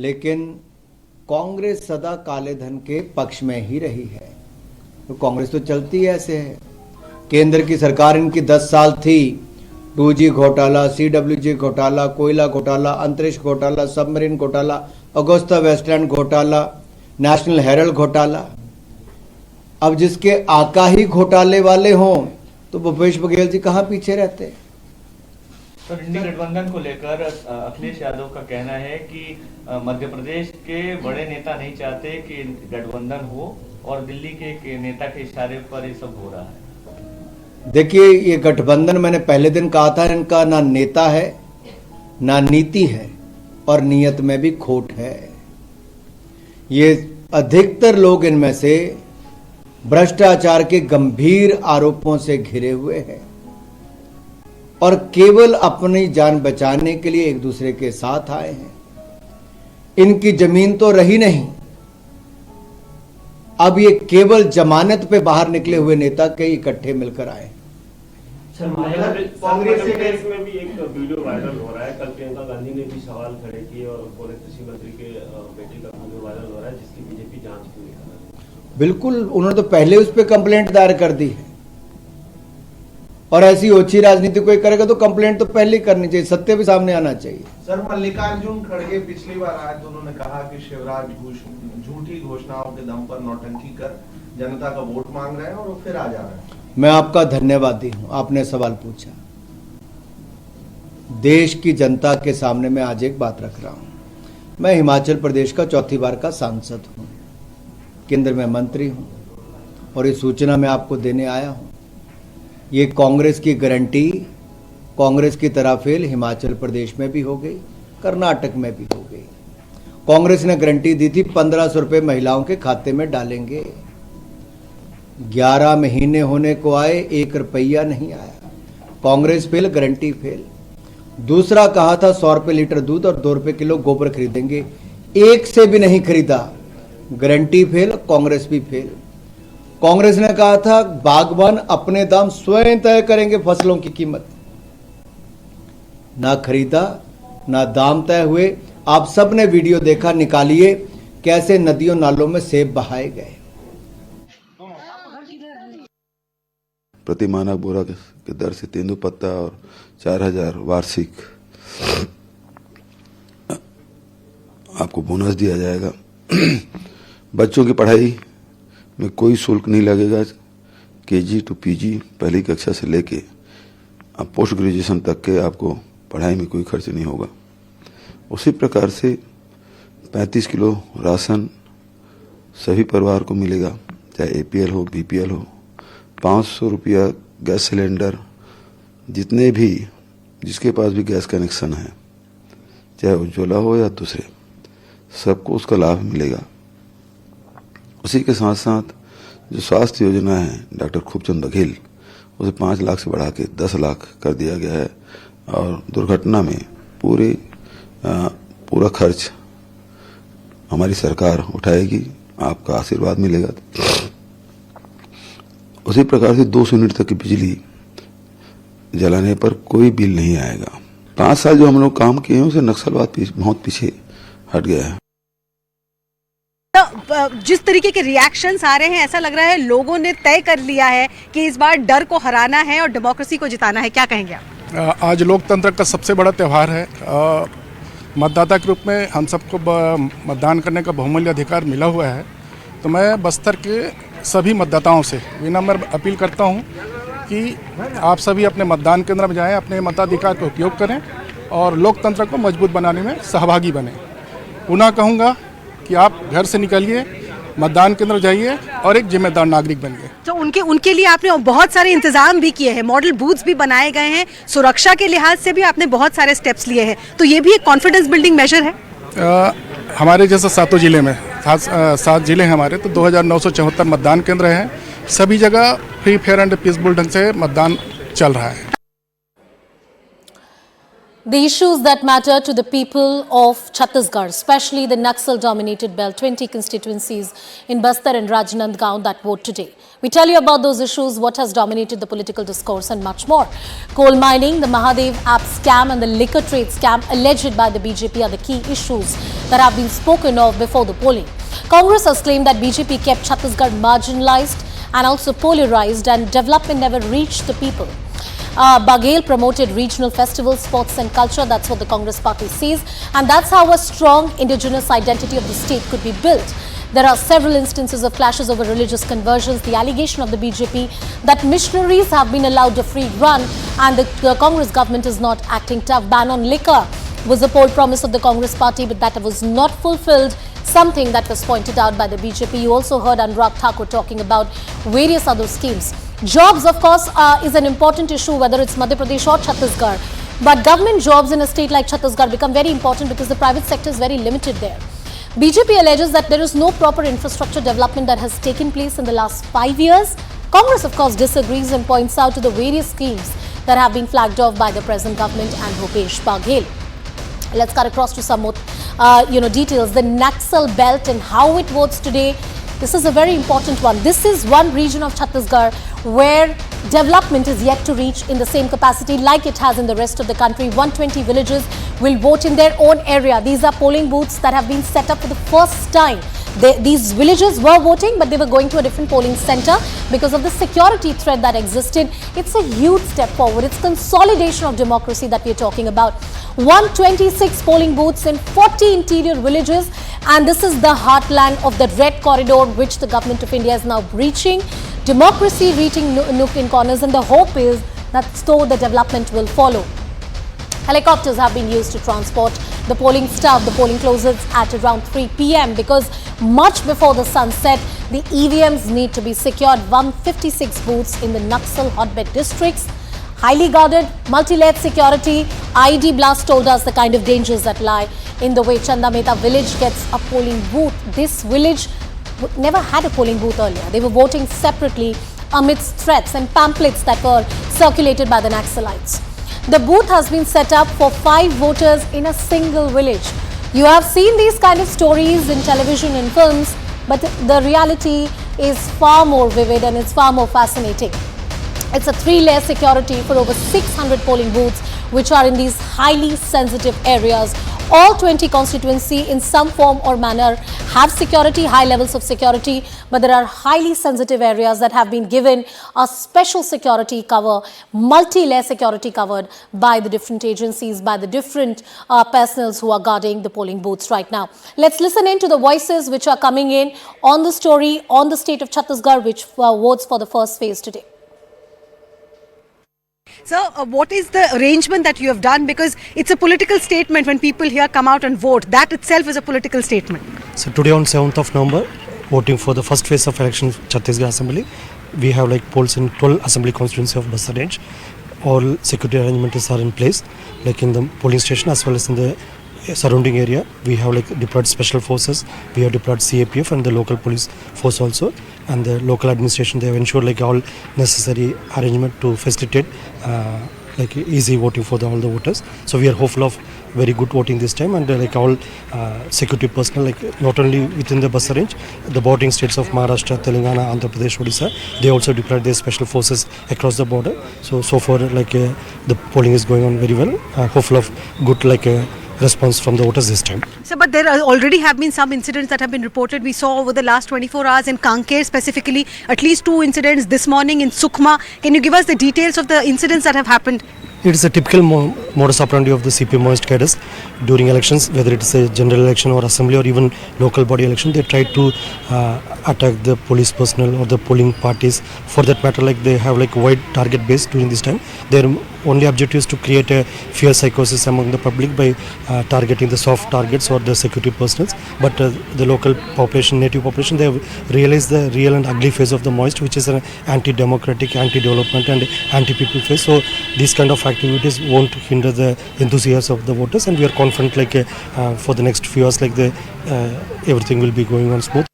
लेकिन कांग्रेस सदा काले धन के पक्ष में ही रही है। तो कांग्रेस तो चलती ऐसे है। केंद्र की सरकार इनकी 10 साल थी। 2G घोटाला, CWG घोटाला, कोयला घोटाला, अंतरिक्ष घोटाला, सबमरीन घोटाला, अगुस्ता वेस्टलैंड घोटाला, नेशनल हेराल्ड घोटाला। अब जिसके आका ही घोटाले वाले हों तो भूपेश बघेल जी कहाँ पीछे रहते हैं। तो इंडी गठबंधन को लेकर अखिलेश यादव का कहना है कि मध्य प्रदेश के बड़े नेता नहीं चाहते कि गठबंधन हो और दिल्ली के नेता के इशारे पर ये सब हो रहा है। देखिए, ये गठबंधन मैंने पहले दिन कहा था, इनका ना नेता है ना नीति है और नीयत में भी खोट है। ये अधिकतर लोग इनमें से भ्रष्टाचार के गंभीर आरोपों से घिरे हुए हैं और केवल अपनी जान बचाने के लिए एक दूसरे के साथ आए हैं। इनकी जमीन तो रही नहीं। अब ये केवल जमानत पे बाहर निकले हुए नेता के इकट्ठे मिलकर आए। कांग्रेस के केस में भी एक वीडियो वायरल हो रहा है। कल प्रियंका गांधी ने भी सवाल खड़े किए और बोले कृषि मंत्री के बेटे का वीडियो वायरल हो रहा है जिसकी बीजेपी जांच क्यों नहीं कर रही। बिल्कुल, उन्होंने तो पहले उस पर कंप्लेंट दायर कर दी है और ऐसी ओछी राजनीति कोई करेगा तो कंप्लेंट तो पहले ही करनी चाहिए, सत्य भी सामने आना चाहिए। सर, मल्लिकार्जुन खड़गे पिछली बार आए तो उन्होंने कहा कि शिवराज झूठी घोषणाओं के दम पर नौटंकी कर जनता का वोट मांग रहे हैं और वो फिर आ जा रहे हैं। मैं आपका धन्यवादी हूं, आपने सवाल पूछा। देश की जनता के सामने मैं आज एक बात रख रहा हूं। मैं हिमाचल प्रदेश का 4थी बार का सांसद हूं, केंद्र में मंत्री हूं और ये सूचना मैं आपको देने आया हूं। ये कांग्रेस की गारंटी कांग्रेस की तरह फेल हिमाचल प्रदेश में भी हो गई, कर्नाटक में भी हो गई। कांग्रेस ने गारंटी दी थी 1500 रुपए महिलाओं के खाते में डालेंगे। 11 महीने होने को आए, 1 रुपया नहीं आया। Congress fail, guarantee fail. दूसरा कहा था 100 रुपए लीटर दूध और 2 रुपए किलो गोबर खरीदेंगे, एक से भी नहीं खरीदा। गारंटी फेल, कांग्रेस भी फेल। कांग्रेस ने कहा था बागवान अपने दाम स्वयं तय करेंगे फसलों की कीमत, ना खरीदा ना दाम तय हुए। आप सब ने वीडियो देखा, निकालिए कैसे नदियों नालों में सेब बहाए गए। प्रति मानक बोरा के दर से तेंदुपत्ता और 4000 वार्षिक आपको बोनस दिया जाएगा। बच्चों की पढ़ाई में कोई शुल्क नहीं लगेगा। KG to PG पहली कक्षा से लेके अब पोस्ट ग्रेजुएशन तक के आपको पढ़ाई में कोई खर्च नहीं होगा। उसी प्रकार से 35 किलो राशन सभी परिवार को मिलेगा, चाहे APL हो BPL हो। 500 रुपया गैस सिलेंडर जितने भी जिसके पास भी गैस कनेक्शन है, चाहे उज्ज्वला हो या दूसरे, सबको उसका लाभ मिलेगा। उसी के साथ साथ जो स्वास्थ्य योजना है डॉक्टर खूबचंद बघेल, उसे 5 लाख से बढ़ा के 10 लाख कर दिया गया है और दुर्घटना में पूरा खर्च हमारी सरकार उठाएगी। आपका आशीर्वाद मिलेगा। उसी प्रकार से 200 यूनिट तक की बिजली जलाने पर कोई बिल नहीं आएगा। 5 साल जो हम लोग काम किए हैं उसे नक्सलवाद बहुत पीछे हट गया है। जिस तरीके के रिएक्शंस आ रहे हैं, ऐसा लग रहा है लोगों ने तय कर लिया है कि इस बार डर को हराना है और डेमोक्रेसी को जिताना है। क्या कहेंगे आप? आज लोकतंत्र का सबसे बड़ा त्यौहार है। मतदाता के रूप में हम सबको मतदान करने का बहुमूल्य अधिकार मिला हुआ है। तो मैं बस्तर के सभी मतदाताओं से विनम्र अपील करता हूं कि आप सभी अपने मतदान केंद्र में जाएं, अपने मताधिकार का उपयोग करें और लोकतंत्र को मजबूत बनाने में सहभागी बनें। पुनः कहूँगा कि आप घर से निकलिए, मतदान केंद्र जाइए और एक जिम्मेदार नागरिक बनिए। तो उनके लिए आपने बहुत सारे इंतजाम भी किए हैं, मॉडल बूथ्स भी बनाए गए हैं, सुरक्षा के लिहाज से भी आपने बहुत सारे स्टेप्स लिए हैं। तो ये भी एक कॉन्फिडेंस बिल्डिंग मेजर है। हमारे जैसे 7 जिले में 7 जिले हैं हमारे, तो 2974 मतदान केंद्र हैं। सभी जगह फ्री फेयर एंड पीसफुल ढंग से मतदान चल रहा है। The issues that matter to the people of Chhattisgarh, especially the Naxal-dominated belt, 20 constituencies in Bastar and Rajnandgaon that vote today. We tell you about those issues, what has dominated the political discourse and much more. Coal mining, the Mahadev app scam and the liquor trade scam alleged by the BJP are the key issues that have been spoken of before the polling. Congress has claimed that BJP kept Chhattisgarh marginalized and also polarized and development never reached the people. Baghel promoted regional festivals, sports and culture. That's what the Congress party says. And that's how a strong indigenous identity of the state could be built. There are several instances of clashes over religious conversions. The allegation of the BJP that missionaries have been allowed a free run and the Congress government is not acting tough. Ban on liquor was a poll promise of the Congress party, but that was not fulfilled. Something that was pointed out by the BJP. You also heard Anurag Thakur talking about various other schemes. Jobs, of course, is an important issue, whether it's Madhya Pradesh or Chhattisgarh. But government jobs in a state like Chhattisgarh become very important because the private sector is very limited there. BJP alleges that there is no proper infrastructure development that has taken place in the last 5 years. Congress, of course, disagrees and points out to the various schemes that have been flagged off by the present government and Bhupesh Baghel. Let's cut across to some more, details. The Naxal belt and how it votes today. This is a very important one. This is one region of Chhattisgarh where development is yet to reach in the same capacity like it has in the rest of the country. 120 villages will vote in their own area. These are polling booths that have been set up for the first time. These villages were voting, but they were going to a different polling center because of the security threat that existed. It's a huge step forward. It's consolidation of democracy that we're talking about. 126 polling booths in 40 interior villages, and this is the heartland of the red corridor which the government of India is now breaching. Democracy reaching nook and corners, and the hope is that so the development will follow. Helicopters have been used to transport the polling staff. The polling closes at around 3 p.m. because much before the sunset, the EVMs need to be secured. 156 booths in the Naxal hotbed districts. Highly guarded, multi-layered security. IED blast told us the kind of dangers that lie in the way. Chandameta village gets a polling booth. This village never had a polling booth earlier. They were voting separately amidst threats and pamphlets that were circulated by the Naxalites. The booth has been set up for 5 voters in a single village. You have seen these kind of stories in television and films, but the reality is far more vivid and it's far more fascinating. It's a 3-layer security for over 600 polling booths, which are in these highly sensitive areas. All 20 constituencies in some form or manner have security, high levels of security, but there are highly sensitive areas that have been given a special security cover, multi-layer security covered by the different agencies, by the different personnel who are guarding the polling booths right now. Let's listen in to the voices which are coming in on the story on the state of Chhattisgarh, which votes for the first phase today. So what is the arrangement that you have done? Because it's a political statement when people here come out and vote. That itself is a political statement. So today on 7th of November, voting for the first phase of election Chhattisgarh Assembly, we have polls in 12 assembly constituency of Bastar range. All security arrangements are in place, in the polling station as well as in the surrounding area. We have deployed special forces, we have deployed CAPF and the local police force also, and the local administration. They have ensured all necessary arrangement to facilitate easy voting for all the voters. So we are hopeful of very good voting this time, and all security personnel, not only within the Bastar range, the bordering states of Maharashtra, Telangana, Andhra Pradesh, Odisha, they also deployed their special forces across the border. So far the polling is going on very well. Hopeful of good response from the voters this time. So, but there already have been some incidents that have been reported. We saw over the last 24 hours in Kanker specifically, at least 2 incidents this morning in Sukhma. Can you give us the details of the incidents that have happened? It is a typical modus operandi of the CPM Maoist cadres during elections, whether it is a general election or assembly or even local body election. They try to attack the police personnel or the polling parties. For that matter, they have wide target base during this time. Their only objective is to create a fear psychosis among the public by targeting the soft targets or the security personnel. But the local population, native population, they have realized the real and ugly face of the Maoist, which is an anti-democratic, anti-development and anti-people face. So these kind of activities won't hinder the enthusiasm of the voters, and we are confident for the next few hours everything will be going on smooth.